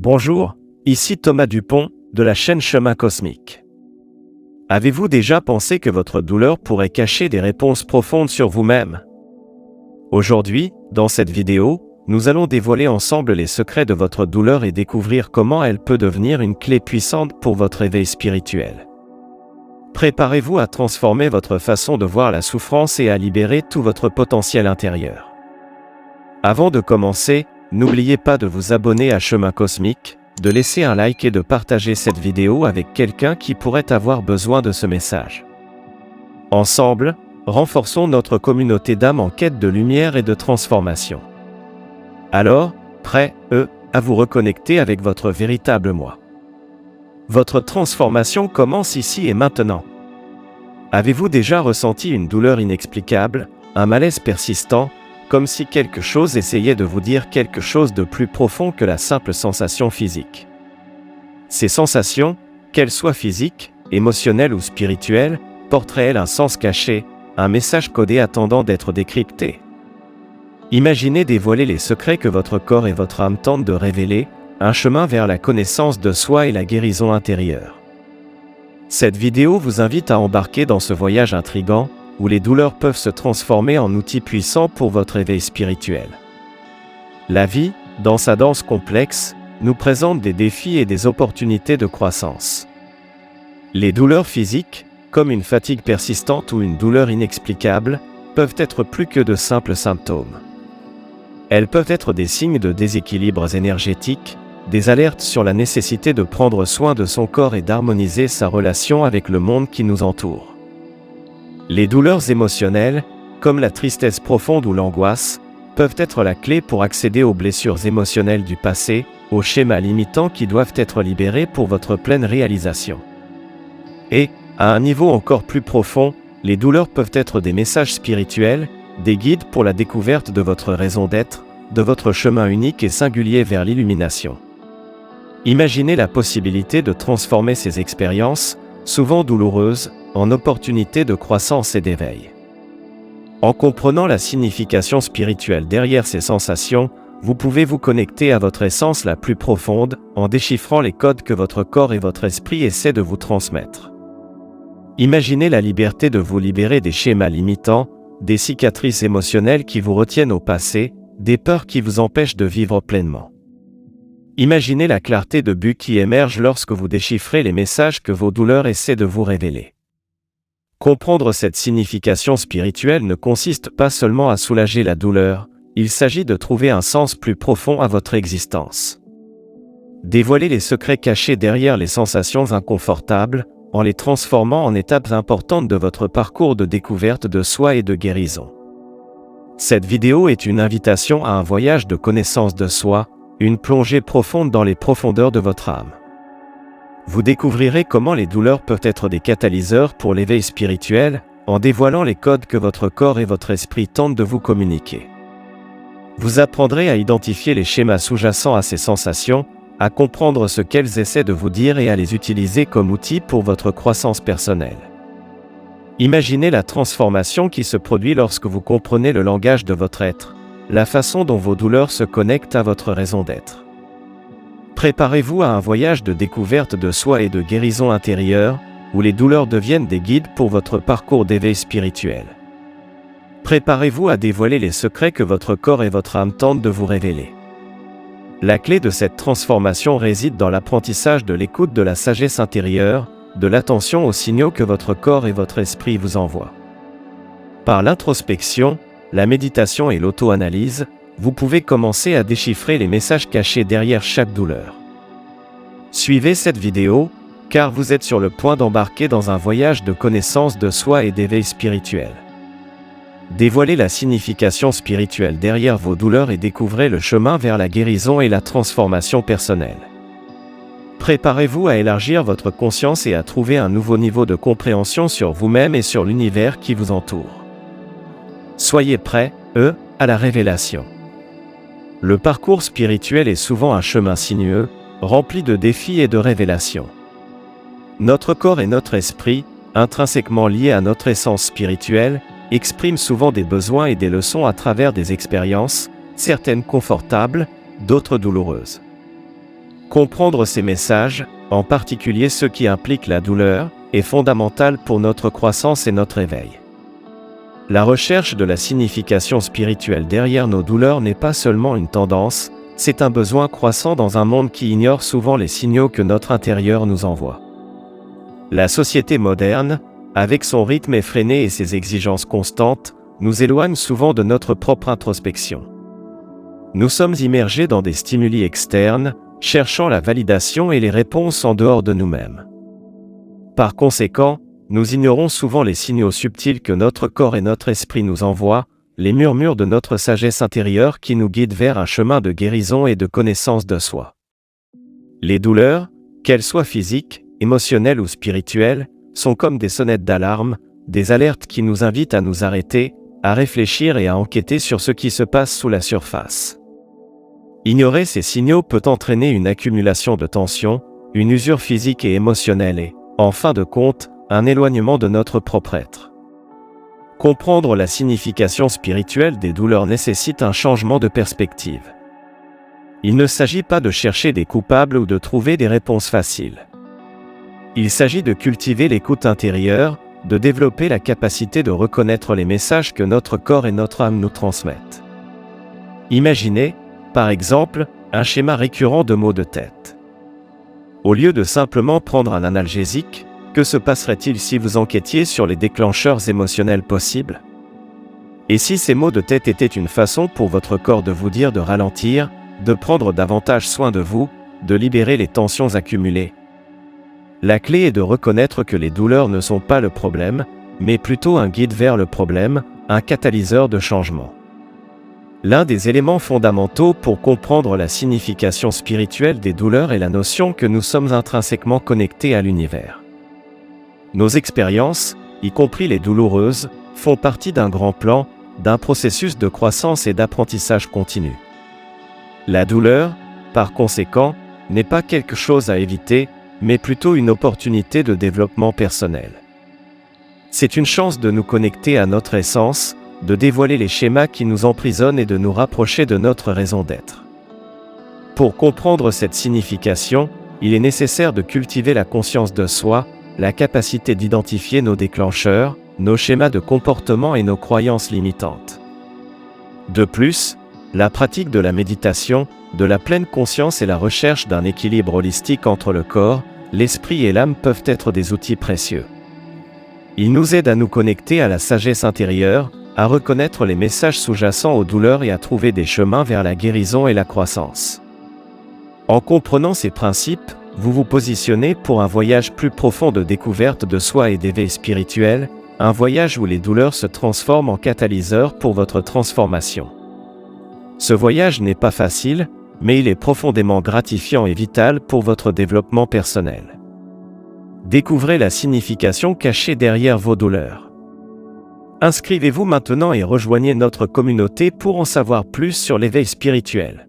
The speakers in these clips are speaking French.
Bonjour, ici Thomas Dupont, de la chaîne Chemin Cosmique. Avez-vous déjà pensé que votre douleur pourrait cacher des réponses profondes sur vous-même? Aujourd'hui, dans cette vidéo, nous allons dévoiler ensemble les secrets de votre douleur et découvrir comment elle peut devenir une clé puissante pour votre éveil spirituel. Préparez-vous à transformer votre façon de voir la souffrance et à libérer tout votre potentiel intérieur. Avant de commencer, n'oubliez pas de vous abonner à Chemin Cosmique, de laisser un like et de partager cette vidéo avec quelqu'un qui pourrait avoir besoin de ce message. Ensemble, renforçons notre communauté d'âmes en quête de lumière et de transformation. Alors, prêts, à vous reconnecter avec votre véritable moi. Votre transformation commence ici et maintenant. Avez-vous déjà ressenti une douleur inexplicable, un malaise persistant, comme si quelque chose essayait de vous dire quelque chose de plus profond que la simple sensation physique? Ces sensations, qu'elles soient physiques, émotionnelles ou spirituelles, porteraient-elles un sens caché, un message codé attendant d'être décrypté? Imaginez dévoiler les secrets que votre corps et votre âme tentent de révéler, un chemin vers la connaissance de soi et la guérison intérieure. Cette vidéo vous invite à embarquer dans ce voyage intrigant, où les douleurs peuvent se transformer en outils puissants pour votre éveil spirituel. La vie, dans sa danse complexe, nous présente des défis et des opportunités de croissance. Les douleurs physiques, comme une fatigue persistante ou une douleur inexplicable, peuvent être plus que de simples symptômes. Elles peuvent être des signes de déséquilibres énergétiques, des alertes sur la nécessité de prendre soin de son corps et d'harmoniser sa relation avec le monde qui nous entoure. Les douleurs émotionnelles, comme la tristesse profonde ou l'angoisse, peuvent être la clé pour accéder aux blessures émotionnelles du passé, aux schémas limitants qui doivent être libérés pour votre pleine réalisation. Et, à un niveau encore plus profond, les douleurs peuvent être des messages spirituels, des guides pour la découverte de votre raison d'être, de votre chemin unique et singulier vers l'illumination. Imaginez la possibilité de transformer ces expériences, souvent douloureuses, en opportunités de croissance et d'éveil. En comprenant la signification spirituelle derrière ces sensations, vous pouvez vous connecter à votre essence la plus profonde, en déchiffrant les codes que votre corps et votre esprit essaient de vous transmettre. Imaginez la liberté de vous libérer des schémas limitants, des cicatrices émotionnelles qui vous retiennent au passé, des peurs qui vous empêchent de vivre pleinement. Imaginez la clarté de but qui émerge lorsque vous déchiffrez les messages que vos douleurs essaient de vous révéler. Comprendre cette signification spirituelle ne consiste pas seulement à soulager la douleur, il s'agit de trouver un sens plus profond à votre existence. Dévoiler les secrets cachés derrière les sensations inconfortables, en les transformant en étapes importantes de votre parcours de découverte de soi et de guérison. Cette vidéo est une invitation à un voyage de connaissance de soi, une plongée profonde dans les profondeurs de votre âme. Vous découvrirez comment les douleurs peuvent être des catalyseurs pour l'éveil spirituel, en dévoilant les codes que votre corps et votre esprit tentent de vous communiquer. Vous apprendrez à identifier les schémas sous-jacents à ces sensations, à comprendre ce qu'elles essaient de vous dire et à les utiliser comme outils pour votre croissance personnelle. Imaginez la transformation qui se produit lorsque vous comprenez le langage de votre être, la façon dont vos douleurs se connectent à votre raison d'être. Préparez-vous à un voyage de découverte de soi et de guérison intérieure, où les douleurs deviennent des guides pour votre parcours d'éveil spirituel. Préparez-vous à dévoiler les secrets que votre corps et votre âme tentent de vous révéler. La clé de cette transformation réside dans l'apprentissage de l'écoute de la sagesse intérieure, de l'attention aux signaux que votre corps et votre esprit vous envoient. Par l'introspection, la méditation et l'auto-analyse, vous pouvez commencer à déchiffrer les messages cachés derrière chaque douleur. Suivez cette vidéo, car vous êtes sur le point d'embarquer dans un voyage de connaissance de soi et d'éveil spirituel. Dévoilez la signification spirituelle derrière vos douleurs et découvrez le chemin vers la guérison et la transformation personnelle. Préparez-vous à élargir votre conscience et à trouver un nouveau niveau de compréhension sur vous-même et sur l'univers qui vous entoure. Soyez prêts, à la révélation. Le parcours spirituel est souvent un chemin sinueux, rempli de défis et de révélations. Notre corps et notre esprit, intrinsèquement liés à notre essence spirituelle, expriment souvent des besoins et des leçons à travers des expériences, certaines confortables, d'autres douloureuses. Comprendre ces messages, en particulier ceux qui impliquent la douleur, est fondamental pour notre croissance et notre éveil. La recherche de la signification spirituelle derrière nos douleurs n'est pas seulement une tendance, c'est un besoin croissant dans un monde qui ignore souvent les signaux que notre intérieur nous envoie. La société moderne, avec son rythme effréné et ses exigences constantes, nous éloigne souvent de notre propre introspection. Nous sommes immergés dans des stimuli externes, cherchant la validation et les réponses en dehors de nous-mêmes. Par conséquent, nous ignorons souvent les signaux subtils que notre corps et notre esprit nous envoient, les murmures de notre sagesse intérieure qui nous guident vers un chemin de guérison et de connaissance de soi. Les douleurs, qu'elles soient physiques, émotionnelles ou spirituelles, sont comme des sonnettes d'alarme, des alertes qui nous invitent à nous arrêter, à réfléchir et à enquêter sur ce qui se passe sous la surface. Ignorer ces signaux peut entraîner une accumulation de tensions, une usure physique et émotionnelle et, en fin de compte, un éloignement de notre propre être. Comprendre la signification spirituelle des douleurs nécessite un changement de perspective. Il ne s'agit pas de chercher des coupables ou de trouver des réponses faciles. Il s'agit de cultiver l'écoute intérieure, de développer la capacité de reconnaître les messages que notre corps et notre âme nous transmettent. Imaginez, par exemple, un schéma récurrent de maux de tête. Au lieu de simplement prendre un analgésique, que se passerait-il si vous enquêtiez sur les déclencheurs émotionnels possibles? Et si ces maux de tête étaient une façon pour votre corps de vous dire de ralentir, de prendre davantage soin de vous, de libérer les tensions accumulées? La clé est de reconnaître que les douleurs ne sont pas le problème, mais plutôt un guide vers le problème, un catalyseur de changement. L'un des éléments fondamentaux pour comprendre la signification spirituelle des douleurs est la notion que nous sommes intrinsèquement connectés à l'univers. Nos expériences, y compris les douloureuses, font partie d'un grand plan, d'un processus de croissance et d'apprentissage continu. La douleur, par conséquent, n'est pas quelque chose à éviter, mais plutôt une opportunité de développement personnel. C'est une chance de nous connecter à notre essence, de dévoiler les schémas qui nous emprisonnent et de nous rapprocher de notre raison d'être. Pour comprendre cette signification, il est nécessaire de cultiver la conscience de soi, la capacité d'identifier nos déclencheurs, nos schémas de comportement et nos croyances limitantes. De plus, la pratique de la méditation, de la pleine conscience et la recherche d'un équilibre holistique entre le corps, l'esprit et l'âme peuvent être des outils précieux. Ils nous aident à nous connecter à la sagesse intérieure, à reconnaître les messages sous-jacents aux douleurs et à trouver des chemins vers la guérison et la croissance. En comprenant ces principes, vous vous positionnez pour un voyage plus profond de découverte de soi et d'éveil spirituel, un voyage où les douleurs se transforment en catalyseurs pour votre transformation. Ce voyage n'est pas facile, mais il est profondément gratifiant et vital pour votre développement personnel. Découvrez la signification cachée derrière vos douleurs. Inscrivez-vous maintenant et rejoignez notre communauté pour en savoir plus sur l'éveil spirituel.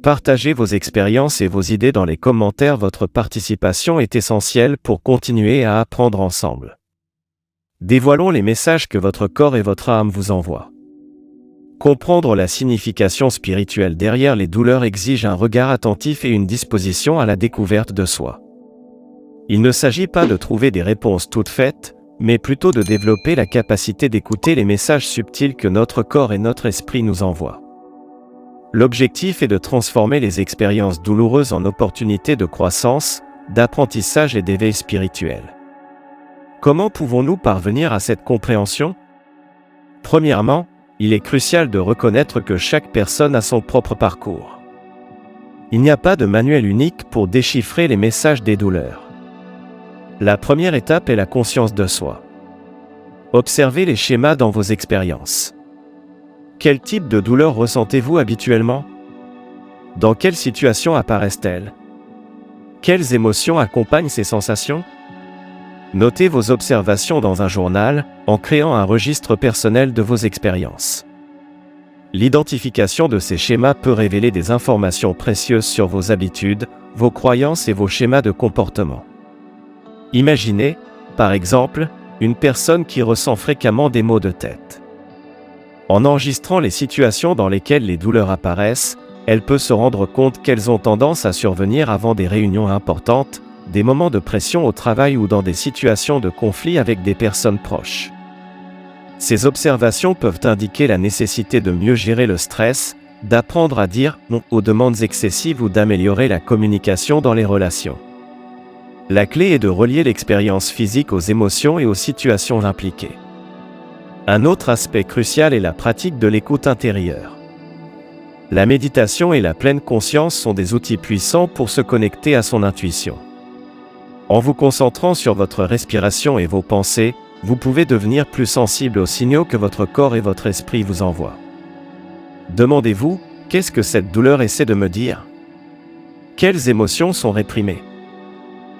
Partagez vos expériences et vos idées dans les commentaires. Votre participation est essentielle pour continuer à apprendre ensemble. Dévoilons les messages que votre corps et votre âme vous envoient. Comprendre la signification spirituelle derrière les douleurs exige un regard attentif et une disposition à la découverte de soi. Il ne s'agit pas de trouver des réponses toutes faites, mais plutôt de développer la capacité d'écouter les messages subtils que notre corps et notre esprit nous envoient. L'objectif est de transformer les expériences douloureuses en opportunités de croissance, d'apprentissage et d'éveil spirituel. Comment pouvons-nous parvenir à cette compréhension? Premièrement, il est crucial de reconnaître que chaque personne a son propre parcours. Il n'y a pas de manuel unique pour déchiffrer les messages des douleurs. La première étape est la conscience de soi. Observez les schémas dans vos expériences. Quel type de douleur ressentez-vous habituellement? Dans quelles situations apparaissent-elles? Quelles émotions accompagnent ces sensations? Notez vos observations dans un journal, en créant un registre personnel de vos expériences. L'identification de ces schémas peut révéler des informations précieuses sur vos habitudes, vos croyances et vos schémas de comportement. Imaginez, par exemple, une personne qui ressent fréquemment des maux de tête. En enregistrant les situations dans lesquelles les douleurs apparaissent, elle peut se rendre compte qu'elles ont tendance à survenir avant des réunions importantes, des moments de pression au travail ou dans des situations de conflit avec des personnes proches. Ces observations peuvent indiquer la nécessité de mieux gérer le stress, d'apprendre à dire non aux demandes excessives ou d'améliorer la communication dans les relations. La clé est de relier l'expérience physique aux émotions et aux situations impliquées. Un autre aspect crucial est la pratique de l'écoute intérieure. La méditation et la pleine conscience sont des outils puissants pour se connecter à son intuition. En vous concentrant sur votre respiration et vos pensées, vous pouvez devenir plus sensible aux signaux que votre corps et votre esprit vous envoient. Demandez-vous, qu'est-ce que cette douleur essaie de me dire? Quelles émotions sont réprimées?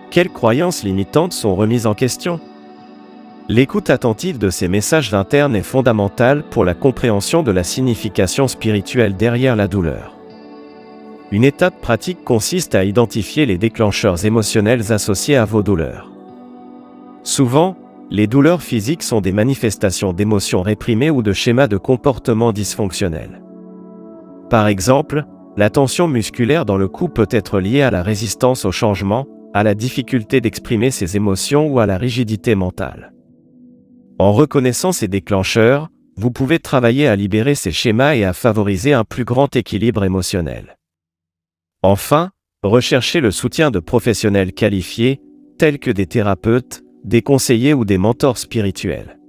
Quelles croyances limitantes sont remises en question? L'écoute attentive de ces messages internes est fondamentale pour la compréhension de la signification spirituelle derrière la douleur. Une étape pratique consiste à identifier les déclencheurs émotionnels associés à vos douleurs. Souvent, les douleurs physiques sont des manifestations d'émotions réprimées ou de schémas de comportement dysfonctionnels. Par exemple, la tension musculaire dans le cou peut être liée à la résistance au changement, à la difficulté d'exprimer ses émotions ou à la rigidité mentale. En reconnaissant ces déclencheurs, vous pouvez travailler à libérer ces schémas et à favoriser un plus grand équilibre émotionnel. Enfin, recherchez le soutien de professionnels qualifiés, tels que des thérapeutes, des conseillers ou des mentors spirituels.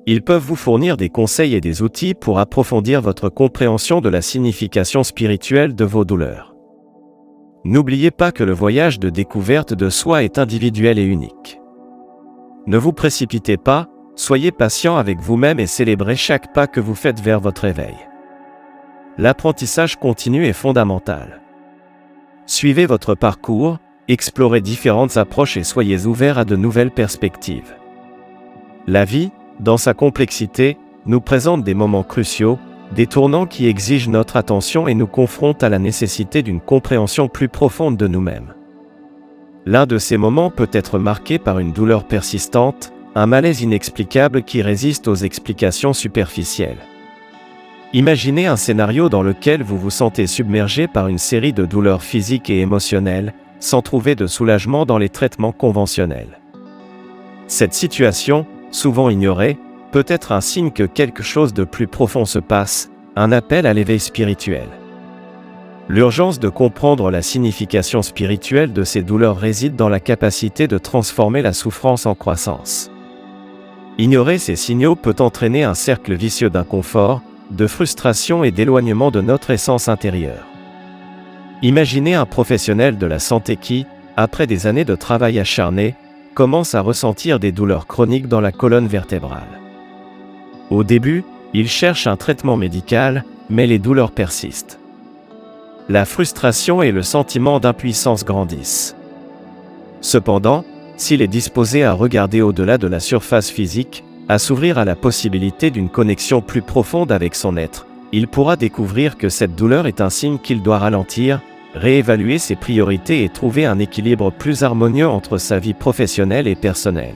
Ils peuvent vous fournir des conseils et des outils pour approfondir votre compréhension de la signification spirituelle de vos douleurs. N'oubliez pas que le voyage de découverte de soi est individuel et unique. Ne vous précipitez pas, soyez patient avec vous-même et célébrez chaque pas que vous faites vers votre éveil. L'apprentissage continu est fondamental. Suivez votre parcours, explorez différentes approches et soyez ouverts à de nouvelles perspectives. La vie, dans sa complexité, nous présente des moments cruciaux, des tournants qui exigent notre attention et nous confrontent à la nécessité d'une compréhension plus profonde de nous-mêmes. L'un de ces moments peut être marqué par une douleur persistante, un malaise inexplicable qui résiste aux explications superficielles. Imaginez un scénario dans lequel vous vous sentez submergé par une série de douleurs physiques et émotionnelles, sans trouver de soulagement dans les traitements conventionnels. Cette situation, souvent ignorée, peut être un signe que quelque chose de plus profond se passe, un appel à l'éveil spirituel. L'urgence de comprendre la signification spirituelle de ces douleurs réside dans la capacité de transformer la souffrance en croissance. Ignorer ces signaux peut entraîner un cercle vicieux d'inconfort, de frustration et d'éloignement de notre essence intérieure. Imaginez un professionnel de la santé qui, après des années de travail acharné, commence à ressentir des douleurs chroniques dans la colonne vertébrale. Au début, il cherche un traitement médical, mais les douleurs persistent. La frustration et le sentiment d'impuissance grandissent. Cependant, s'il est disposé à regarder au-delà de la surface physique, à s'ouvrir à la possibilité d'une connexion plus profonde avec son être, il pourra découvrir que cette douleur est un signe qu'il doit ralentir, réévaluer ses priorités et trouver un équilibre plus harmonieux entre sa vie professionnelle et personnelle.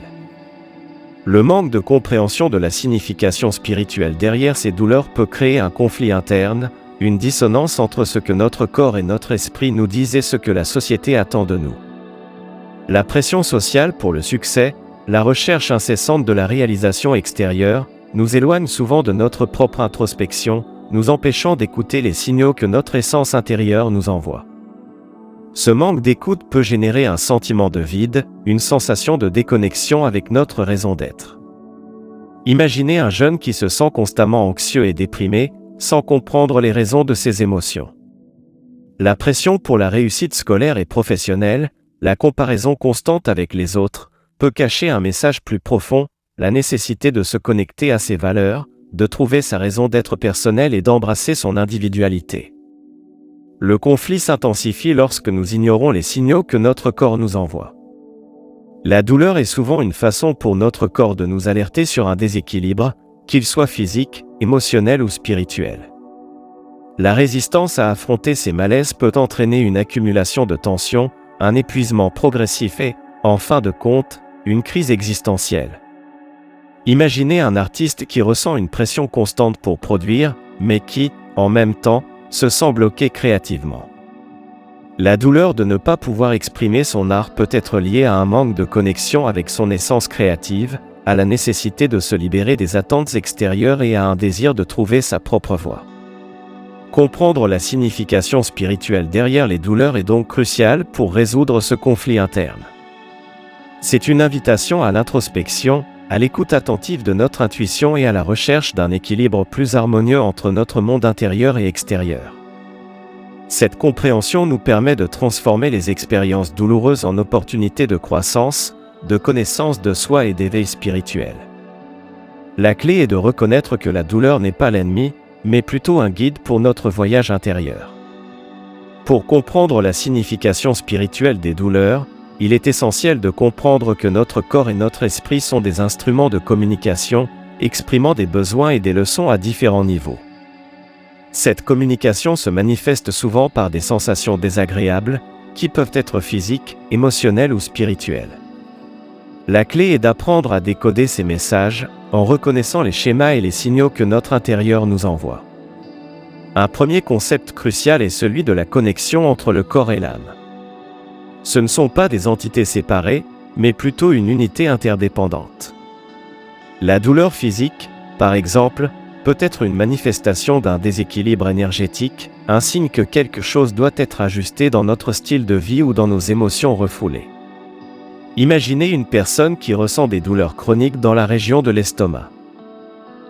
Le manque de compréhension de la signification spirituelle derrière ces douleurs peut créer un conflit interne, une dissonance entre ce que notre corps et notre esprit nous disent et ce que la société attend de nous. La pression sociale pour le succès, la recherche incessante de la réalisation extérieure, nous éloigne souvent de notre propre introspection, nous empêchant d'écouter les signaux que notre essence intérieure nous envoie. Ce manque d'écoute peut générer un sentiment de vide, une sensation de déconnexion avec notre raison d'être. Imaginez un jeune qui se sent constamment anxieux et déprimé, sans comprendre les raisons de ses émotions. La pression pour la réussite scolaire et professionnelle, la comparaison constante avec les autres, peut cacher un message plus profond, la nécessité de se connecter à ses valeurs, de trouver sa raison d'être personnelle et d'embrasser son individualité. Le conflit s'intensifie lorsque nous ignorons les signaux que notre corps nous envoie. La douleur est souvent une façon pour notre corps de nous alerter sur un déséquilibre, qu'il soit physique, émotionnel ou spirituel. La résistance à affronter ces malaises peut entraîner une accumulation de tensions, un épuisement progressif et, en fin de compte, une crise existentielle. Imaginez un artiste qui ressent une pression constante pour produire, mais qui, en même temps, se sent bloqué créativement. La douleur de ne pas pouvoir exprimer son art peut être liée à un manque de connexion avec son essence créative, à la nécessité de se libérer des attentes extérieures et à un désir de trouver sa propre voie. Comprendre la signification spirituelle derrière les douleurs est donc crucial pour résoudre ce conflit interne. C'est une invitation à l'introspection, à l'écoute attentive de notre intuition et à la recherche d'un équilibre plus harmonieux entre notre monde intérieur et extérieur. Cette compréhension nous permet de transformer les expériences douloureuses en opportunités de croissance, de connaissance de soi et d'éveil spirituel. La clé est de reconnaître que la douleur n'est pas l'ennemi, mais plutôt un guide pour notre voyage intérieur. Pour comprendre la signification spirituelle des douleurs, il est essentiel de comprendre que notre corps et notre esprit sont des instruments de communication, exprimant des besoins et des leçons à différents niveaux. Cette communication se manifeste souvent par des sensations désagréables, qui peuvent être physiques, émotionnelles ou spirituelles. La clé est d'apprendre à décoder ces messages, en reconnaissant les schémas et les signaux que notre intérieur nous envoie. Un premier concept crucial est celui de la connexion entre le corps et l'âme. Ce ne sont pas des entités séparées, mais plutôt une unité interdépendante. La douleur physique, par exemple, peut être une manifestation d'un déséquilibre énergétique, un signe que quelque chose doit être ajusté dans notre style de vie ou dans nos émotions refoulées. Imaginez une personne qui ressent des douleurs chroniques dans la région de l'estomac.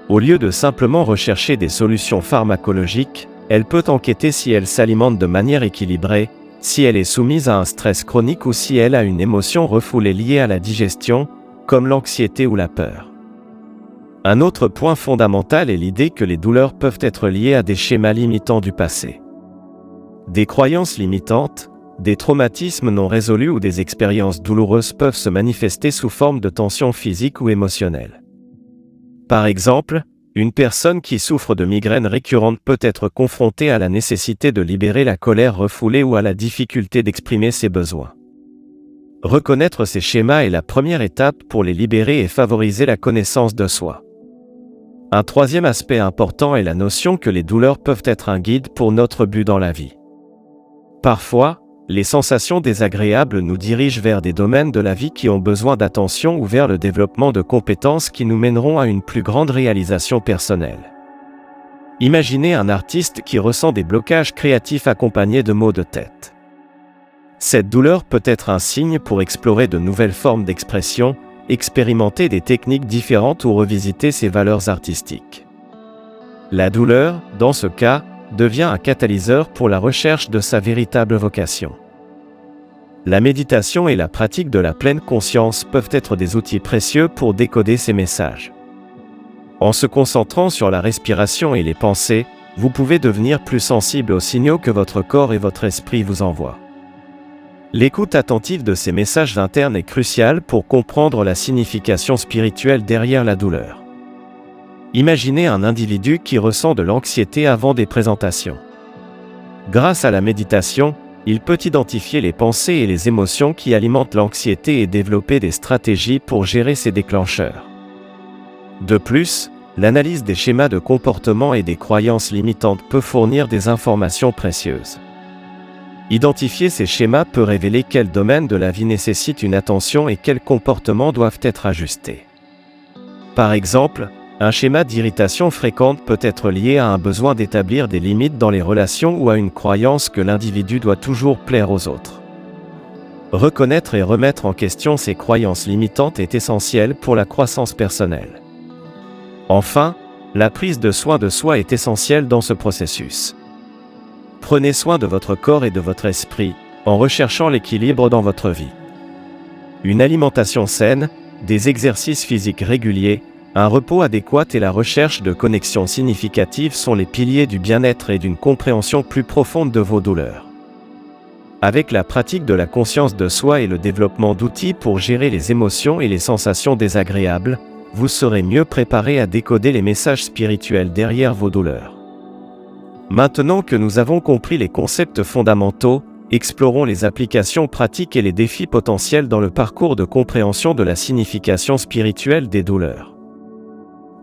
Au lieu de simplement rechercher des solutions pharmacologiques, elle peut enquêter si elle s'alimente de manière équilibrée, si elle est soumise à un stress chronique ou si elle a une émotion refoulée liée à la digestion, comme l'anxiété ou la peur. Un autre point fondamental est l'idée que les douleurs peuvent être liées à des schémas limitants du passé. Des croyances limitantes, des traumatismes non résolus ou des expériences douloureuses peuvent se manifester sous forme de tensions physiques ou émotionnelles. Par exemple, une personne qui souffre de migraines récurrentes peut être confrontée à la nécessité de libérer la colère refoulée ou à la difficulté d'exprimer ses besoins. Reconnaître ces schémas est la première étape pour les libérer et favoriser la connaissance de soi. Un troisième aspect important est la notion que les douleurs peuvent être un guide pour notre but dans la vie. Parfois, les sensations désagréables nous dirigent vers des domaines de la vie qui ont besoin d'attention ou vers le développement de compétences qui nous mèneront à une plus grande réalisation personnelle. Imaginez un artiste qui ressent des blocages créatifs accompagnés de maux de tête. Cette douleur peut être un signe pour explorer de nouvelles formes d'expression, expérimenter des techniques différentes ou revisiter ses valeurs artistiques. La douleur, dans ce cas, devient un catalyseur pour la recherche de sa véritable vocation. La méditation et la pratique de la pleine conscience peuvent être des outils précieux pour décoder ces messages. En se concentrant sur la respiration et les pensées, vous pouvez devenir plus sensible aux signaux que votre corps et votre esprit vous envoient. L'écoute attentive de ces messages internes est cruciale pour comprendre la signification spirituelle derrière la douleur. Imaginez un individu qui ressent de l'anxiété avant des présentations. Grâce à la méditation, il peut identifier les pensées et les émotions qui alimentent l'anxiété et développer des stratégies pour gérer ces déclencheurs. De plus, l'analyse des schémas de comportement et des croyances limitantes peut fournir des informations précieuses. Identifier ces schémas peut révéler quels domaines de la vie nécessitent une attention et quels comportements doivent être ajustés. Par exemple, un schéma d'irritation fréquente peut être lié à un besoin d'établir des limites dans les relations ou à une croyance que l'individu doit toujours plaire aux autres. Reconnaître et remettre en question ces croyances limitantes est essentiel pour la croissance personnelle. Enfin, la prise de soin de soi est essentielle dans ce processus. Prenez soin de votre corps et de votre esprit, en recherchant l'équilibre dans votre vie. Une alimentation saine, des exercices physiques réguliers, un repos adéquat et la recherche de connexions significatives sont les piliers du bien-être et d'une compréhension plus profonde de vos douleurs. Avec la pratique de la conscience de soi et le développement d'outils pour gérer les émotions et les sensations désagréables, vous serez mieux préparé à décoder les messages spirituels derrière vos douleurs. Maintenant que nous avons compris les concepts fondamentaux, explorons les applications pratiques et les défis potentiels dans le parcours de compréhension de la signification spirituelle des douleurs.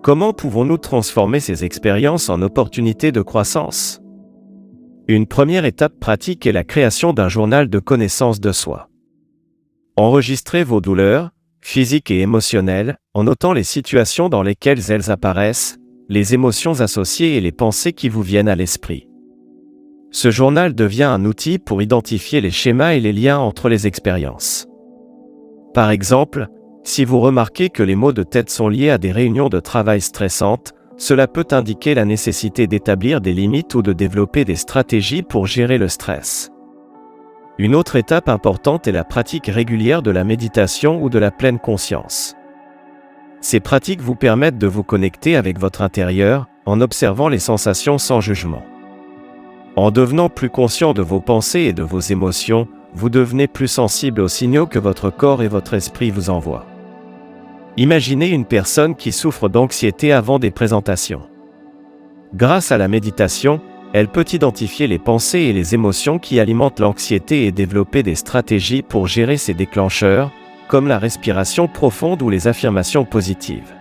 Comment pouvons-nous transformer ces expériences en opportunités de croissance ? Une première étape pratique est la création d'un journal de connaissance de soi. Enregistrez vos douleurs, physiques et émotionnelles, en notant les situations dans lesquelles elles apparaissent, les émotions associées et les pensées qui vous viennent à l'esprit. Ce journal devient un outil pour identifier les schémas et les liens entre les expériences. Par exemple, si vous remarquez que les maux de tête sont liés à des réunions de travail stressantes, cela peut indiquer la nécessité d'établir des limites ou de développer des stratégies pour gérer le stress. Une autre étape importante est la pratique régulière de la méditation ou de la pleine conscience. Ces pratiques vous permettent de vous connecter avec votre intérieur, en observant les sensations sans jugement. En devenant plus conscient de vos pensées et de vos émotions, vous devenez plus sensible aux signaux que votre corps et votre esprit vous envoient. Imaginez une personne qui souffre d'anxiété avant des présentations. Grâce à la méditation, elle peut identifier les pensées et les émotions qui alimentent l'anxiété et développer des stratégies pour gérer ces déclencheurs, comme la respiration profonde ou les affirmations positives.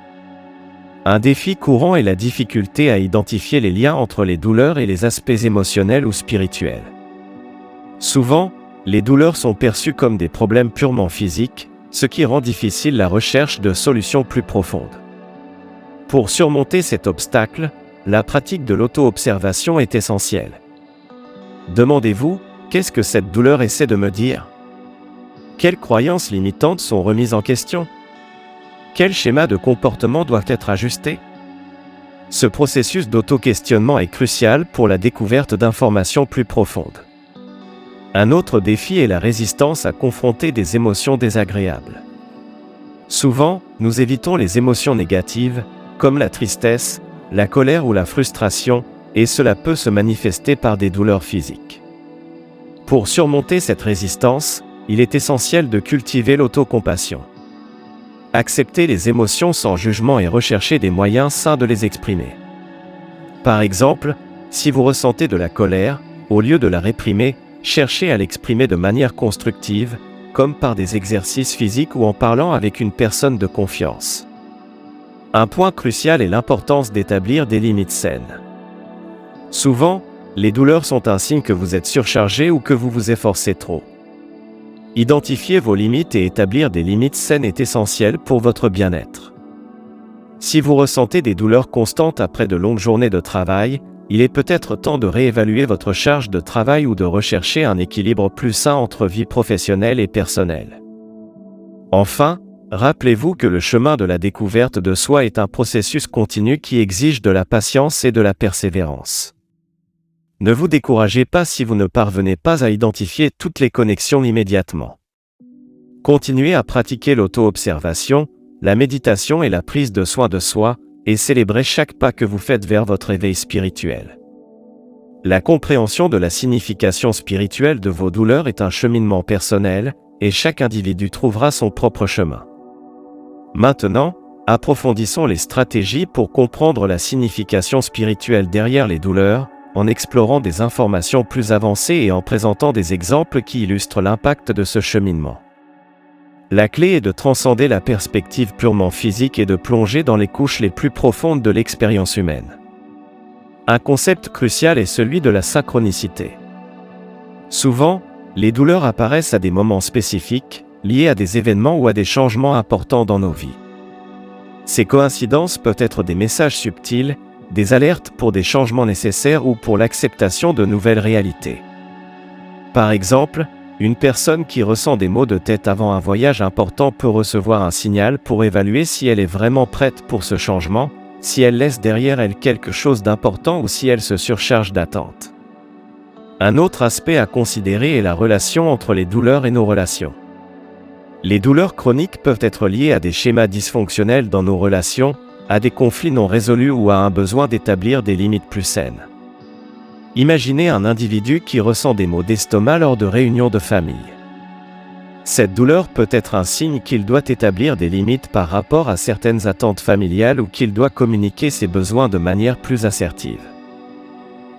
Un défi courant est la difficulté à identifier les liens entre les douleurs et les aspects émotionnels ou spirituels. Souvent, les douleurs sont perçues comme des problèmes purement physiques, ce qui rend difficile la recherche de solutions plus profondes. Pour surmonter cet obstacle, la pratique de l'auto-observation est essentielle. Demandez-vous, qu'est-ce que cette douleur essaie de me dire ? Quelles croyances limitantes sont remises en question ? Quels schémas de comportement doivent être ajustés ? Ce processus d'auto-questionnement est crucial pour la découverte d'informations plus profondes. Un autre défi est la résistance à confronter des émotions désagréables. Souvent, nous évitons les émotions négatives, comme la tristesse, la colère ou la frustration, et cela peut se manifester par des douleurs physiques. Pour surmonter cette résistance, il est essentiel de cultiver l'autocompassion. Accepter les émotions sans jugement et rechercher des moyens sains de les exprimer. Par exemple, si vous ressentez de la colère, au lieu de la réprimer, cherchez à l'exprimer de manière constructive, comme par des exercices physiques ou en parlant avec une personne de confiance. Un point crucial est l'importance d'établir des limites saines. Souvent, les douleurs sont un signe que vous êtes surchargé ou que vous vous efforcez trop. Identifier vos limites et établir des limites saines est essentiel pour votre bien-être. Si vous ressentez des douleurs constantes après de longues journées de travail, il est peut-être temps de réévaluer votre charge de travail ou de rechercher un équilibre plus sain entre vie professionnelle et personnelle. Enfin, rappelez-vous que le chemin de la découverte de soi est un processus continu qui exige de la patience et de la persévérance. Ne vous découragez pas si vous ne parvenez pas à identifier toutes les connexions immédiatement. Continuez à pratiquer l'auto-observation, la méditation et la prise de soin de soi, et célébrez chaque pas que vous faites vers votre éveil spirituel. La compréhension de la signification spirituelle de vos douleurs est un cheminement personnel, et chaque individu trouvera son propre chemin. Maintenant, approfondissons les stratégies pour comprendre la signification spirituelle derrière les douleurs, en explorant des informations plus avancées et en présentant des exemples qui illustrent l'impact de ce cheminement. La clé est de transcender la perspective purement physique et de plonger dans les couches les plus profondes de l'expérience humaine. Un concept crucial est celui de la synchronicité. Souvent, les douleurs apparaissent à des moments spécifiques, liés à des événements ou à des changements importants dans nos vies. Ces coïncidences peuvent être des messages subtils, des alertes pour des changements nécessaires ou pour l'acceptation de nouvelles réalités. Par exemple, une personne qui ressent des maux de tête avant un voyage important peut recevoir un signal pour évaluer si elle est vraiment prête pour ce changement, si elle laisse derrière elle quelque chose d'important ou si elle se surcharge d'attentes. Un autre aspect à considérer est la relation entre les douleurs et nos relations. Les douleurs chroniques peuvent être liées à des schémas dysfonctionnels dans nos relations, à des conflits non résolus ou à un besoin d'établir des limites plus saines. Imaginez un individu qui ressent des maux d'estomac lors de réunions de famille. Cette douleur peut être un signe qu'il doit établir des limites par rapport à certaines attentes familiales ou qu'il doit communiquer ses besoins de manière plus assertive.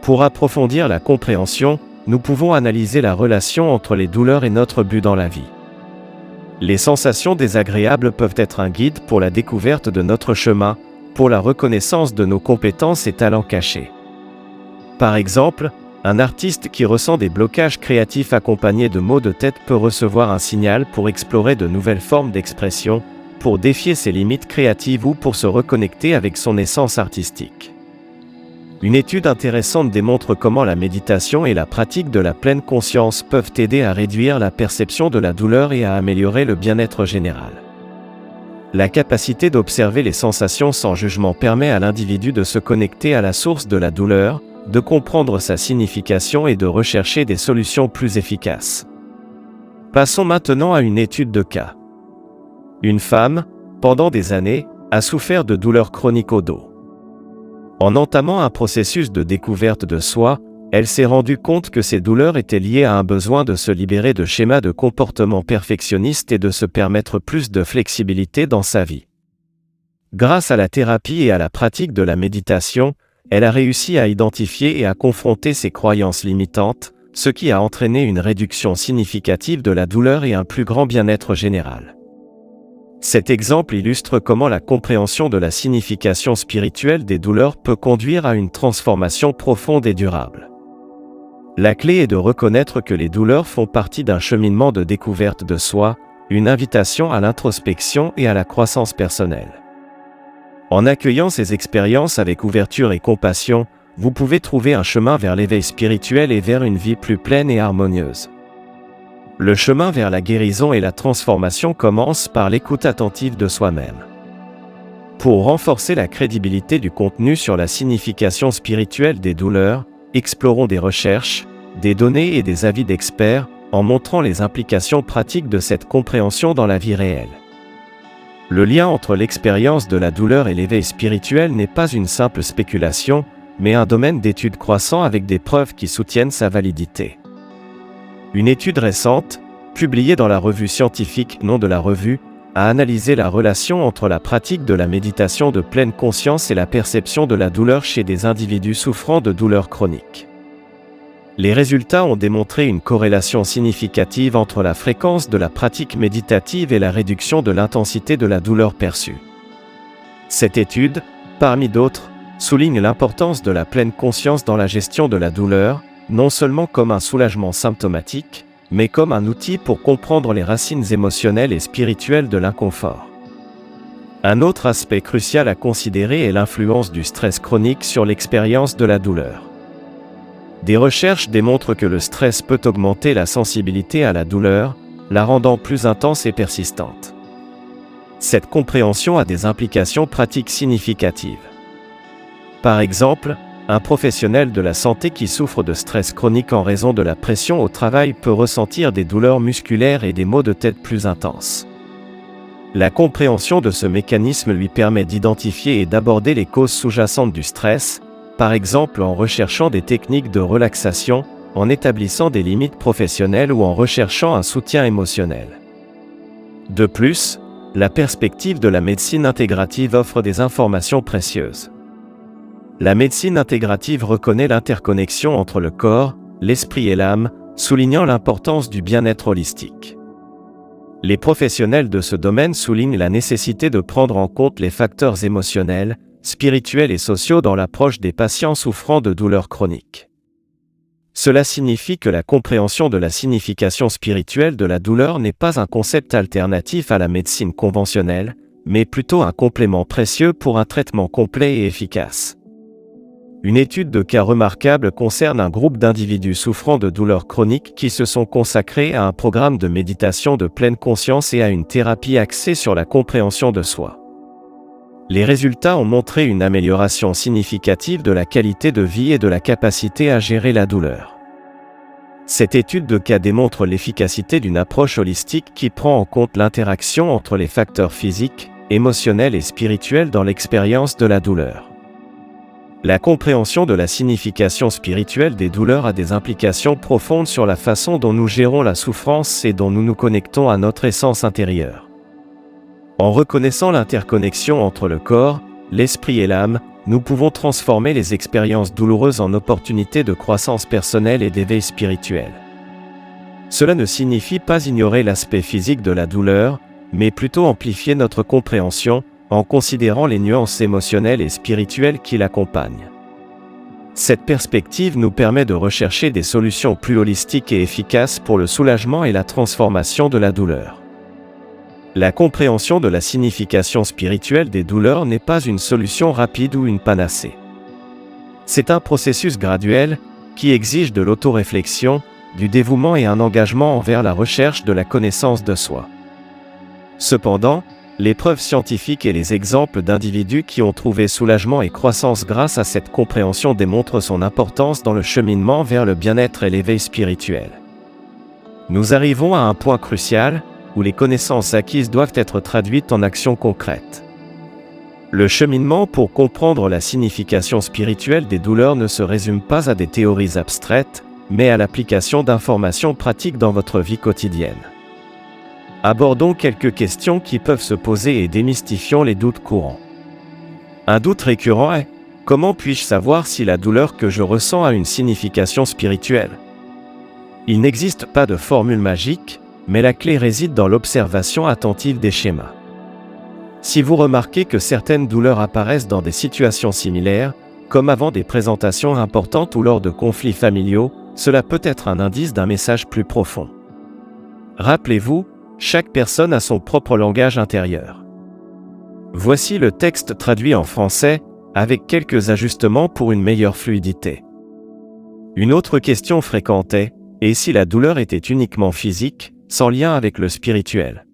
Pour approfondir la compréhension, nous pouvons analyser la relation entre les douleurs et notre but dans la vie. Les sensations désagréables peuvent être un guide pour la découverte de notre chemin, pour la reconnaissance de nos compétences et talents cachés. Par exemple, Un artiste qui ressent des blocages créatifs accompagnés de maux de tête peut recevoir un signal pour explorer de nouvelles formes d'expression, pour défier ses limites créatives ou pour se reconnecter avec son essence artistique. Une étude intéressante démontre comment la méditation et la pratique de la pleine conscience peuvent aider à réduire la perception de la douleur et à améliorer le bien-être général. La capacité d'observer les sensations sans jugement permet à l'individu de se connecter à la source de la douleur, de comprendre sa signification et de rechercher des solutions plus efficaces. Passons maintenant à une étude de cas. Une femme, pendant des années, a souffert de douleurs chroniques au dos. En entamant un processus de découverte de soi, elle s'est rendue compte que ces douleurs étaient liées à un besoin de se libérer de schémas de comportement perfectionniste et de se permettre plus de flexibilité dans sa vie. Grâce à la thérapie et à la pratique de la méditation, elle a réussi à identifier et à confronter ses croyances limitantes, ce qui a entraîné une réduction significative de la douleur et un plus grand bien-être général. Cet exemple illustre comment la compréhension de la signification spirituelle des douleurs peut conduire à une transformation profonde et durable. La clé est de reconnaître que les douleurs font partie d'un cheminement de découverte de soi, une invitation à l'introspection et à la croissance personnelle. En accueillant ces expériences avec ouverture et compassion, vous pouvez trouver un chemin vers l'éveil spirituel et vers une vie plus pleine et harmonieuse. Le chemin vers la guérison et la transformation commence par l'écoute attentive de soi-même. Pour renforcer la crédibilité du contenu sur la signification spirituelle des douleurs, explorons des recherches, des données et des avis d'experts, en montrant les implications pratiques de cette compréhension dans la vie réelle. Le lien entre l'expérience de la douleur et l'éveil spirituel n'est pas une simple spéculation, mais un domaine d'étude croissant avec des preuves qui soutiennent sa validité. Une étude récente, publiée dans la revue scientifique Nom de la revue, a analysé la relation entre la pratique de la méditation de pleine conscience et la perception de la douleur chez des individus souffrant de douleurs chroniques. Les résultats ont démontré une corrélation significative entre la fréquence de la pratique méditative et la réduction de l'intensité de la douleur perçue. Cette étude, parmi d'autres, souligne l'importance de la pleine conscience dans la gestion de la douleur, non seulement comme un soulagement symptomatique, mais comme un outil pour comprendre les racines émotionnelles et spirituelles de l'inconfort. Un autre aspect crucial à considérer est l'influence du stress chronique sur l'expérience de la douleur. Des recherches démontrent que le stress peut augmenter la sensibilité à la douleur, la rendant plus intense et persistante. Cette compréhension a des implications pratiques significatives. Par exemple, un professionnel de la santé qui souffre de stress chronique en raison de la pression au travail peut ressentir des douleurs musculaires et des maux de tête plus intenses. La compréhension de ce mécanisme lui permet d'identifier et d'aborder les causes sous-jacentes du stress, par exemple en recherchant des techniques de relaxation, en établissant des limites professionnelles ou en recherchant un soutien émotionnel. De plus, la perspective de la médecine intégrative offre des informations précieuses. La médecine intégrative reconnaît l'interconnexion entre le corps, l'esprit et l'âme, soulignant l'importance du bien-être holistique. Les professionnels de ce domaine soulignent la nécessité de prendre en compte les facteurs émotionnels, spirituels et sociaux dans l'approche des patients souffrant de douleurs chroniques. Cela signifie que la compréhension de la signification spirituelle de la douleur n'est pas un concept alternatif à la médecine conventionnelle, mais plutôt un complément précieux pour un traitement complet et efficace. Une étude de cas remarquable concerne un groupe d'individus souffrant de douleurs chroniques qui se sont consacrés à un programme de méditation de pleine conscience et à une thérapie axée sur la compréhension de soi. Les résultats ont montré une amélioration significative de la qualité de vie et de la capacité à gérer la douleur. Cette étude de cas démontre l'efficacité d'une approche holistique qui prend en compte l'interaction entre les facteurs physiques, émotionnels et spirituels dans l'expérience de la douleur. La compréhension de la signification spirituelle des douleurs a des implications profondes sur la façon dont nous gérons la souffrance et dont nous nous connectons à notre essence intérieure. En reconnaissant l'interconnexion entre le corps, l'esprit et l'âme, nous pouvons transformer les expériences douloureuses en opportunités de croissance personnelle et d'éveil spirituel. Cela ne signifie pas ignorer l'aspect physique de la douleur, mais plutôt amplifier notre compréhension, en considérant les nuances émotionnelles et spirituelles qui l'accompagnent. Cette perspective nous permet de rechercher des solutions plus holistiques et efficaces pour le soulagement et la transformation de la douleur. La compréhension de la signification spirituelle des douleurs n'est pas une solution rapide ou une panacée. C'est un processus graduel qui exige de l'autoréflexion, du dévouement et un engagement envers la recherche de la connaissance de soi. Cependant, les preuves scientifiques et les exemples d'individus qui ont trouvé soulagement et croissance grâce à cette compréhension démontrent son importance dans le cheminement vers le bien-être et l'éveil spirituel. Nous arrivons à un point crucial, où les connaissances acquises doivent être traduites en actions concrètes. Le cheminement pour comprendre la signification spirituelle des douleurs ne se résume pas à des théories abstraites, mais à l'application d'informations pratiques dans votre vie quotidienne. Abordons quelques questions qui peuvent se poser et démystifions les doutes courants. Un doute récurrent est: comment puis-je savoir si la douleur que je ressens a une signification spirituelle ? Il n'existe pas de formule magique, mais la clé réside dans l'observation attentive des schémas. Si vous remarquez que certaines douleurs apparaissent dans des situations similaires, comme avant des présentations importantes ou lors de conflits familiaux, cela peut être un indice d'un message plus profond. Rappelez-vous, chaque personne a son propre langage intérieur. Voici le texte traduit en français, avec quelques ajustements pour une meilleure fluidité. Une autre question fréquente est: et si la douleur était uniquement physique, sans lien avec le spirituel ?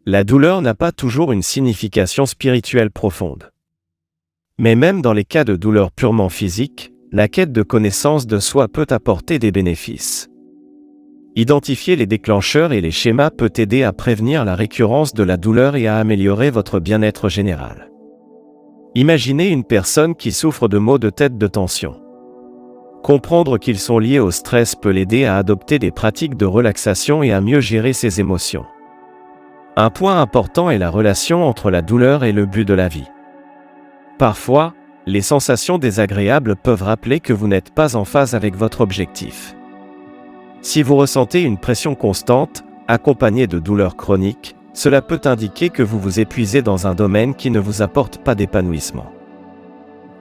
La douleur n'a pas toujours une signification spirituelle profonde. Mais même dans les cas de douleur purement physique, la quête de connaissance de soi peut apporter des bénéfices. Identifier les déclencheurs et les schémas peut aider à prévenir la récurrence de la douleur et à améliorer votre bien-être général. Imaginez une personne qui souffre de maux de tête de tension. Comprendre qu'ils sont liés au stress peut l'aider à adopter des pratiques de relaxation et à mieux gérer ses émotions. Un point important est la relation entre la douleur et le but de la vie. Parfois, les sensations désagréables peuvent rappeler que vous n'êtes pas en phase avec votre objectif. Si vous ressentez une pression constante, accompagnée de douleurs chroniques, cela peut indiquer que vous vous épuisez dans un domaine qui ne vous apporte pas d'épanouissement.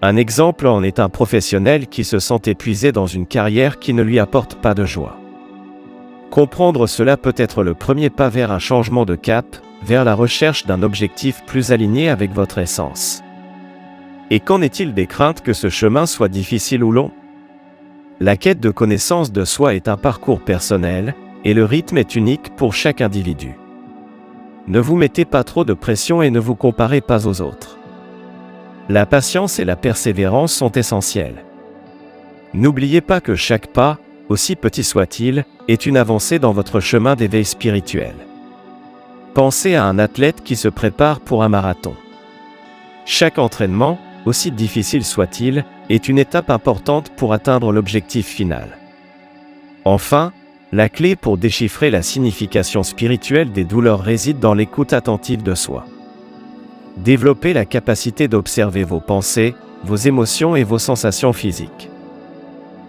Un exemple en est un professionnel qui se sent épuisé dans une carrière qui ne lui apporte pas de joie. Comprendre cela peut être le premier pas vers un changement de cap, vers la recherche d'un objectif plus aligné avec votre essence. Et qu'en est-il des craintes que ce chemin soit difficile ou long ? La quête de connaissance de soi est un parcours personnel, et le rythme est unique pour chaque individu. Ne vous mettez pas trop de pression et ne vous comparez pas aux autres. La patience et la persévérance sont essentielles. N'oubliez pas que chaque pas, aussi petit soit-il, est une avancée dans votre chemin d'éveil spirituel. Pensez à un athlète qui se prépare pour un marathon. Chaque entraînement, aussi difficile soit-il, est une étape importante pour atteindre l'objectif final. Enfin, la clé pour déchiffrer la signification spirituelle des douleurs réside dans l'écoute attentive de soi. Développez la capacité d'observer vos pensées, vos émotions et vos sensations physiques.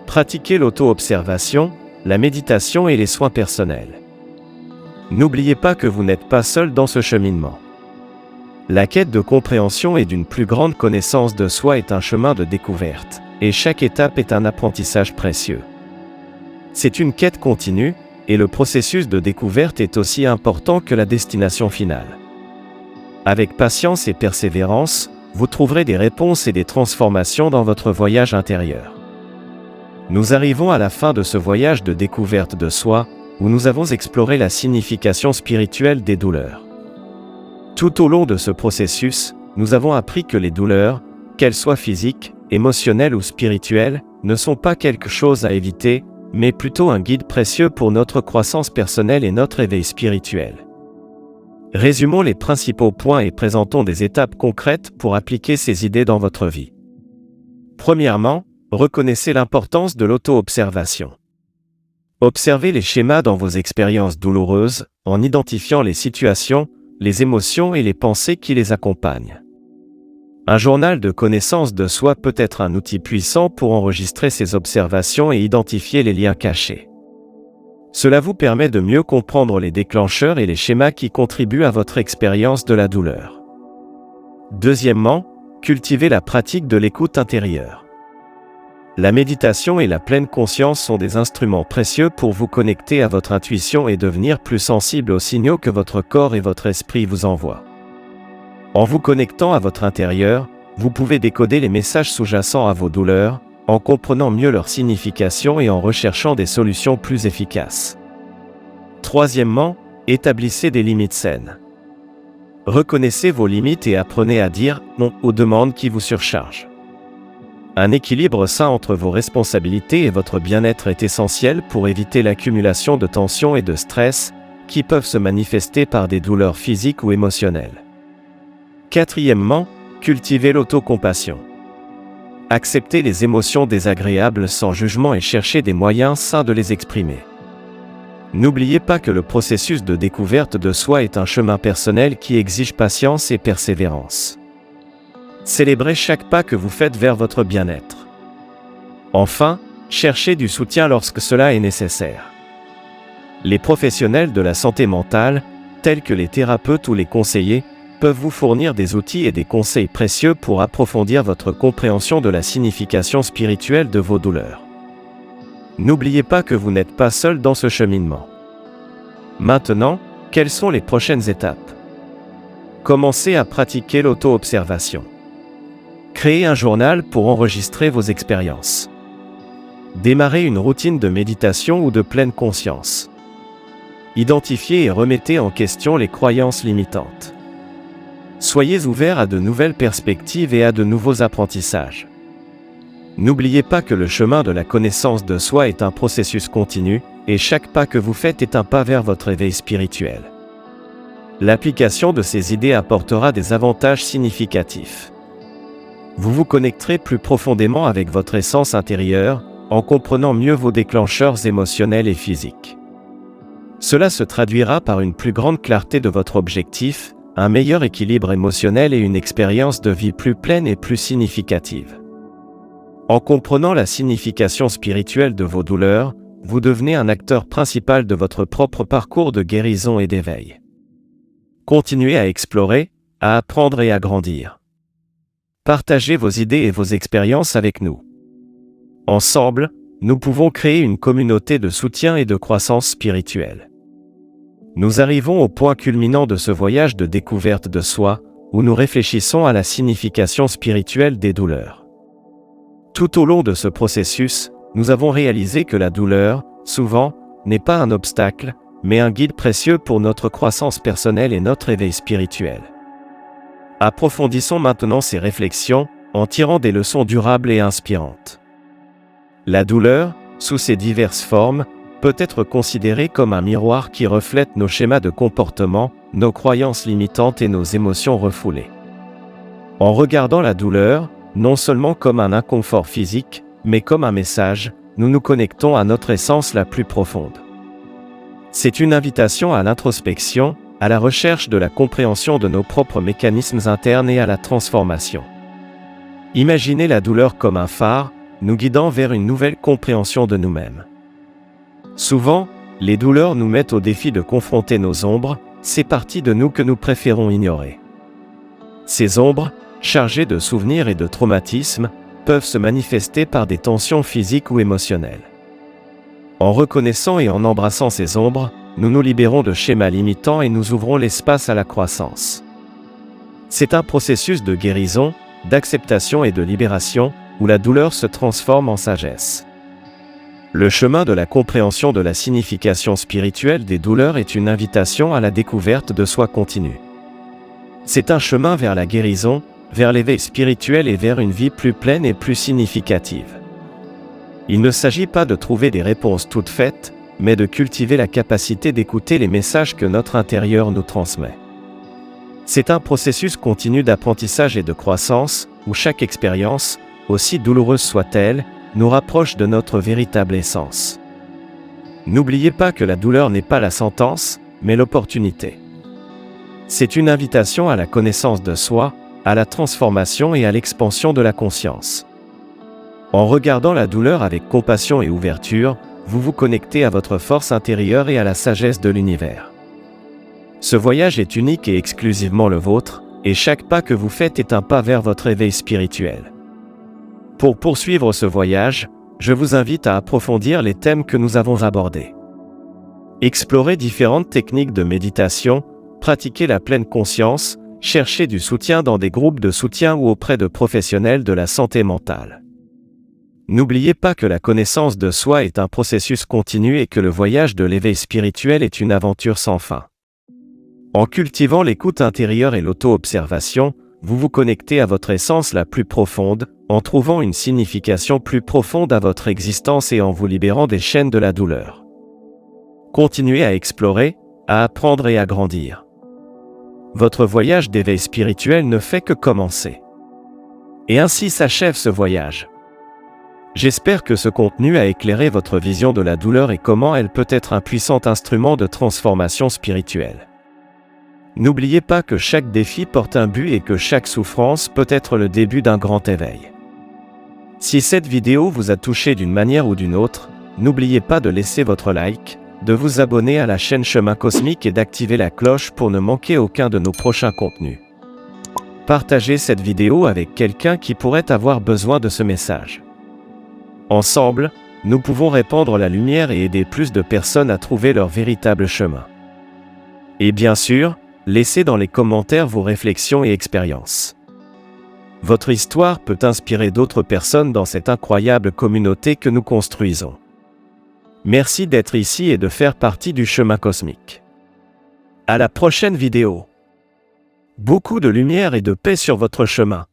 Pratiquez l'auto-observation, la méditation et les soins personnels. N'oubliez pas que vous n'êtes pas seul dans ce cheminement. La quête de compréhension et d'une plus grande connaissance de soi est un chemin de découverte, et chaque étape est un apprentissage précieux. C'est une quête continue, et le processus de découverte est aussi important que la destination finale. Avec patience et persévérance, vous trouverez des réponses et des transformations dans votre voyage intérieur. Nous arrivons à la fin de ce voyage de découverte de soi, où nous avons exploré la signification spirituelle des douleurs. Tout au long de ce processus, nous avons appris que les douleurs, qu'elles soient physiques, émotionnelles ou spirituelles, ne sont pas quelque chose à éviter, mais plutôt un guide précieux pour notre croissance personnelle et notre éveil spirituel. Résumons les principaux points et présentons des étapes concrètes pour appliquer ces idées dans votre vie. Premièrement, reconnaissez l'importance de l'auto-observation. Observez les schémas dans vos expériences douloureuses, en identifiant les situations, les émotions et les pensées qui les accompagnent. Un journal de connaissance de soi peut être un outil puissant pour enregistrer ces observations et identifier les liens cachés. Cela vous permet de mieux comprendre les déclencheurs et les schémas qui contribuent à votre expérience de la douleur. Deuxièmement, cultivez la pratique de l'écoute intérieure. La méditation et la pleine conscience sont des instruments précieux pour vous connecter à votre intuition et devenir plus sensible aux signaux que votre corps et votre esprit vous envoient. En vous connectant à votre intérieur, vous pouvez décoder les messages sous-jacents à vos douleurs, en comprenant mieux leur signification et en recherchant des solutions plus efficaces. Troisièmement, établissez des limites saines. Reconnaissez vos limites et apprenez à dire non aux demandes qui vous surchargent. Un équilibre sain entre vos responsabilités et votre bien-être est essentiel pour éviter l'accumulation de tensions et de stress qui peuvent se manifester par des douleurs physiques ou émotionnelles. Quatrièmement, cultivez l'autocompassion. Acceptez les émotions désagréables sans jugement et cherchez des moyens sains de les exprimer. N'oubliez pas que le processus de découverte de soi est un chemin personnel qui exige patience et persévérance. Célébrez chaque pas que vous faites vers votre bien-être. Enfin, cherchez du soutien lorsque cela est nécessaire. Les professionnels de la santé mentale, tels que les thérapeutes ou les conseillers, peuvent vous fournir des outils et des conseils précieux pour approfondir votre compréhension de la signification spirituelle de vos douleurs. N'oubliez pas que vous n'êtes pas seul dans ce cheminement. Maintenant, quelles sont les prochaines étapes? Commencez à pratiquer l'auto-observation. Créez un journal pour enregistrer vos expériences. Démarrez une routine de méditation ou de pleine conscience. Identifiez et remettez en question les croyances limitantes. Soyez ouvert à de nouvelles perspectives et à de nouveaux apprentissages. N'oubliez pas que le chemin de la connaissance de soi est un processus continu, et chaque pas que vous faites est un pas vers votre éveil spirituel. L'application de ces idées apportera des avantages significatifs. Vous vous connecterez plus profondément avec votre essence intérieure, en comprenant mieux vos déclencheurs émotionnels et physiques. Cela se traduira par une plus grande clarté de votre objectif, un meilleur équilibre émotionnel et une expérience de vie plus pleine et plus significative. En comprenant la signification spirituelle de vos douleurs, vous devenez un acteur principal de votre propre parcours de guérison et d'éveil. Continuez à explorer, à apprendre et à grandir. Partagez vos idées et vos expériences avec nous. Ensemble, nous pouvons créer une communauté de soutien et de croissance spirituelle. Nous arrivons au point culminant de ce voyage de découverte de soi, où nous réfléchissons à la signification spirituelle des douleurs. Tout au long de ce processus, nous avons réalisé que la douleur, souvent, n'est pas un obstacle, mais un guide précieux pour notre croissance personnelle et notre éveil spirituel. Approfondissons maintenant ces réflexions, en tirant des leçons durables et inspirantes. La douleur, sous ses diverses formes, peut être considérée comme un miroir qui reflète nos schémas de comportement, nos croyances limitantes et nos émotions refoulées. En regardant la douleur, non seulement comme un inconfort physique, mais comme un message, nous nous connectons à notre essence la plus profonde. C'est une invitation à l'introspection, à la recherche de la compréhension de nos propres mécanismes internes et à la transformation. Imaginez la douleur comme un phare, nous guidant vers une nouvelle compréhension de nous-mêmes. Souvent, les douleurs nous mettent au défi de confronter nos ombres, ces parties de nous que nous préférons ignorer. Ces ombres, chargées de souvenirs et de traumatismes, peuvent se manifester par des tensions physiques ou émotionnelles. En reconnaissant et en embrassant ces ombres, nous nous libérons de schémas limitants et nous ouvrons l'espace à la croissance. C'est un processus de guérison, d'acceptation et de libération, où la douleur se transforme en sagesse. Le chemin de la compréhension de la signification spirituelle des douleurs est une invitation à la découverte de soi continue. C'est un chemin vers la guérison, vers l'éveil spirituel et vers une vie plus pleine et plus significative. Il ne s'agit pas de trouver des réponses toutes faites, mais de cultiver la capacité d'écouter les messages que notre intérieur nous transmet. C'est un processus continu d'apprentissage et de croissance, où chaque expérience, aussi douloureuse soit-elle, nous rapproche de notre véritable essence. N'oubliez pas que la douleur n'est pas la sentence, mais l'opportunité. C'est une invitation à la connaissance de soi, à la transformation et à l'expansion de la conscience. En regardant la douleur avec compassion et ouverture, vous vous connectez à votre force intérieure et à la sagesse de l'univers. Ce voyage est unique et exclusivement le vôtre, et chaque pas que vous faites est un pas vers votre éveil spirituel. Pour poursuivre ce voyage, je vous invite à approfondir les thèmes que nous avons abordés. Explorez différentes techniques de méditation, pratiquez la pleine conscience, cherchez du soutien dans des groupes de soutien ou auprès de professionnels de la santé mentale. N'oubliez pas que la connaissance de soi est un processus continu et que le voyage de l'éveil spirituel est une aventure sans fin. En cultivant l'écoute intérieure et l'auto-observation, vous vous connectez à votre essence la plus profonde, en trouvant une signification plus profonde à votre existence et en vous libérant des chaînes de la douleur. Continuez à explorer, à apprendre et à grandir. Votre voyage d'éveil spirituel ne fait que commencer. Et ainsi s'achève ce voyage. J'espère que ce contenu a éclairé votre vision de la douleur et comment elle peut être un puissant instrument de transformation spirituelle. N'oubliez pas que chaque défi porte un but et que chaque souffrance peut être le début d'un grand éveil. Si cette vidéo vous a touché d'une manière ou d'une autre, n'oubliez pas de laisser votre like, de vous abonner à la chaîne Chemin Cosmique et d'activer la cloche pour ne manquer aucun de nos prochains contenus. Partagez cette vidéo avec quelqu'un qui pourrait avoir besoin de ce message. Ensemble, nous pouvons répandre la lumière et aider plus de personnes à trouver leur véritable chemin. Et bien sûr, laissez dans les commentaires vos réflexions et expériences. Votre histoire peut inspirer d'autres personnes dans cette incroyable communauté que nous construisons. Merci d'être ici et de faire partie du chemin cosmique. À la prochaine vidéo. Beaucoup de lumière et de paix sur votre chemin.